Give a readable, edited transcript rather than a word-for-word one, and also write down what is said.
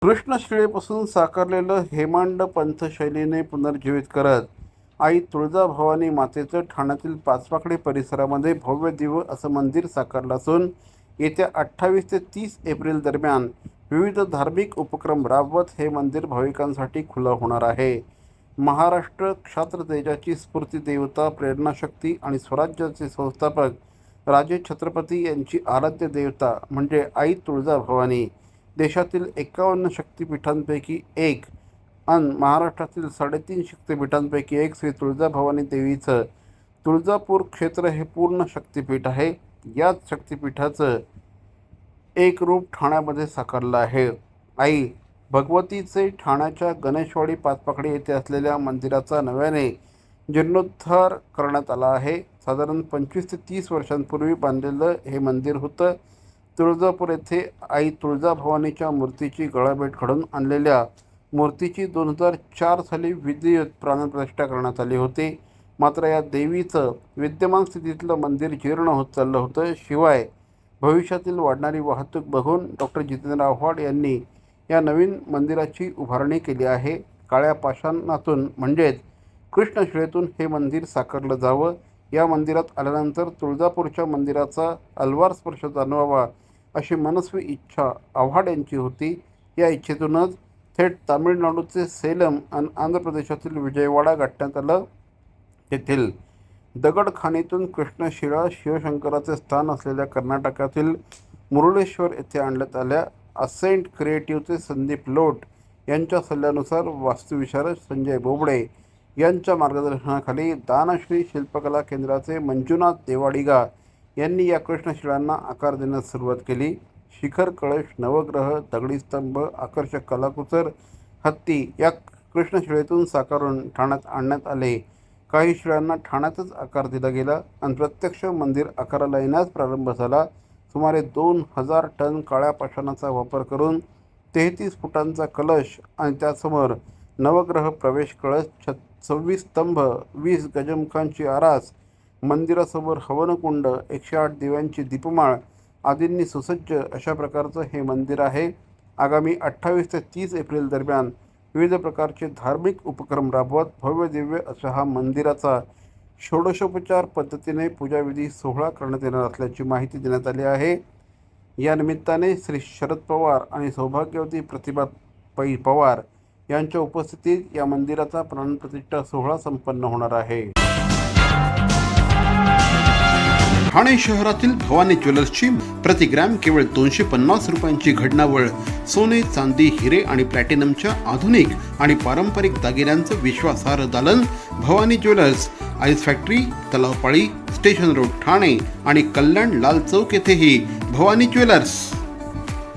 कृष्णशिळेपासून साकारलेलं हेमांड पंथ शैलीने पुनर्जीवित करत आई तुळजाभवानी मातेचं ठाण्यातील पाचपाखडी परिसरामध्ये भव्य दिव्य असं मंदिर साकारलं असून येत्या 28 ते 30 एप्रिल दरम्यान विविध धार्मिक उपक्रम राबवत हे मंदिर भाविकांसाठी खुलं होणार आहे. महाराष्ट्र क्षात्र तेजाची स्फूर्ती देवता, प्रेरणाशक्ती आणि स्वराज्याचे संस्थापक राजे छत्रपती यांची आराध्य देवता म्हणजे आई तुळजाभवानी देशातील 51 शक्तिपीठांपैकी एक आणि महाराष्ट्रातील 3.5 शक्तिपीठांपैकी एक श्री तुळजाभवानी देवीचं तुळजापूर क्षेत्र हे पूर्ण शक्तिपीठ आहे. याच शक्तिपीठाचं एक रूप ठाण्यामध्ये साकारलं आहे. आई भगवतीचे ठाण्याच्या गणेशवाडी पाचपाखडी येथे असलेल्या मंदिराचा नव्याने जीर्णोद्धार करण्यात आला आहे. साधारण 25 ते 30 वर्षांपूर्वी बांधलेलं हे मंदिर होतं. तुळजापूर येथे आई तुळजाभवानीच्या मूर्तीची गळाभेट घडवून आणलेल्या मूर्तीची 2004 साली विधिवत प्राणप्रतिष्ठा करण्यात आली होती. मात्र या देवीचं विद्यमान स्थितीतलं मंदिर जीर्ण होत चाललं होतं. शिवाय भविष्यातील वाढणारी वाहतूक बघून डॉक्टर जितेंद्र आव्हाड यांनी या नवीन मंदिराची उभारणी केली आहे. काळ्या पाषाणातून म्हणजेच कृष्णशिळेतून हे मंदिर साकारलं जावं. या मंदिरात आल्यानंतर तुळजापूरच्या मंदिराचा अलवार स्पर्श जाणवावा अशी मनस्वी इच्छा आव्हाड यांची होती. या इच्छेतूनच थेट तामिळनाडूचे सेलम आणि आंध्र प्रदेशातील विजयवाडा गाठण्यात आलं. तेथील दगडखाणीतून कृष्णशिळा शिवशंकराचे स्थान असलेल्या कर्नाटकातील मुरुडेश्वर येथे आणण्यात आल्या. असेंट क्रिएटिव्हचे संदीप लोट यांच्या सल्ल्यानुसार वास्तुविशारद संजय बोबडे यांच्या मार्गदर्शनाखाली दानश्री शिल्पकला केंद्राचे मंजुनाथ देवाडिगा यांनी या कृष्णशिळांना आकार देण्यास सुरुवात केली. शिखर, कळश, नवग्रह, दगडी स्तंभ, आकर्षक कलाकुसर, हत्ती या कृष्णशिळेतून साकारून ठाण्यात आणण्यात आले. काही शिळांना ठाण्यातच आकार दिला गेला आणि प्रत्यक्ष मंदिर आकाराला येण्यास प्रारंभ झाला. सुमारे 2000 टन काळ्या पाषाणाचा वापर करून 33 फुटांचा कलश आणि त्यासमोर नवग्रह प्रवेश कळश, 26 स्तंभ, 20 गजमुखांची आरास, मंदिरासमोर हवनकुंड, 108 दिव्यांची दीपमाळ आदींनी सुसज्ज अशा प्रकारचं हे मंदिर आहे. आगामी 28 ते 30 एप्रिल दरम्यान विविध प्रकारचे धार्मिक उपक्रम राबवत भव्य दिव्य अशा हा मंदिराचा षोडशोपचार पद्धतीने पूजाविधी सोहळा करण्यात येणार असल्याची माहिती देण्यात आली आहे. या निमित्ताने श्री शरद पवार आणि सौभाग्यवती प्रतिभा पवार यांच्या उपस्थितीत या मंदिराचा प्राणप्रतिष्ठा सोहळा संपन्न होणार आहे. ठाणे शहरातील भवानी ज्वेलर्सची प्रति ग्रॅम केवळ 250 रुपयांची घडणावळ सोने, चांदी, हिरे आणि प्लॅटिनमच्या आधुनिक आणि पारंपरिक दागिन्यांचं विश्वासार्ह दालन Bhavani jewellers, ice factory, Talao Pali, station road, Thane आणि कल्याण लाल चौक येथेही भवानी ज्वेलर्स.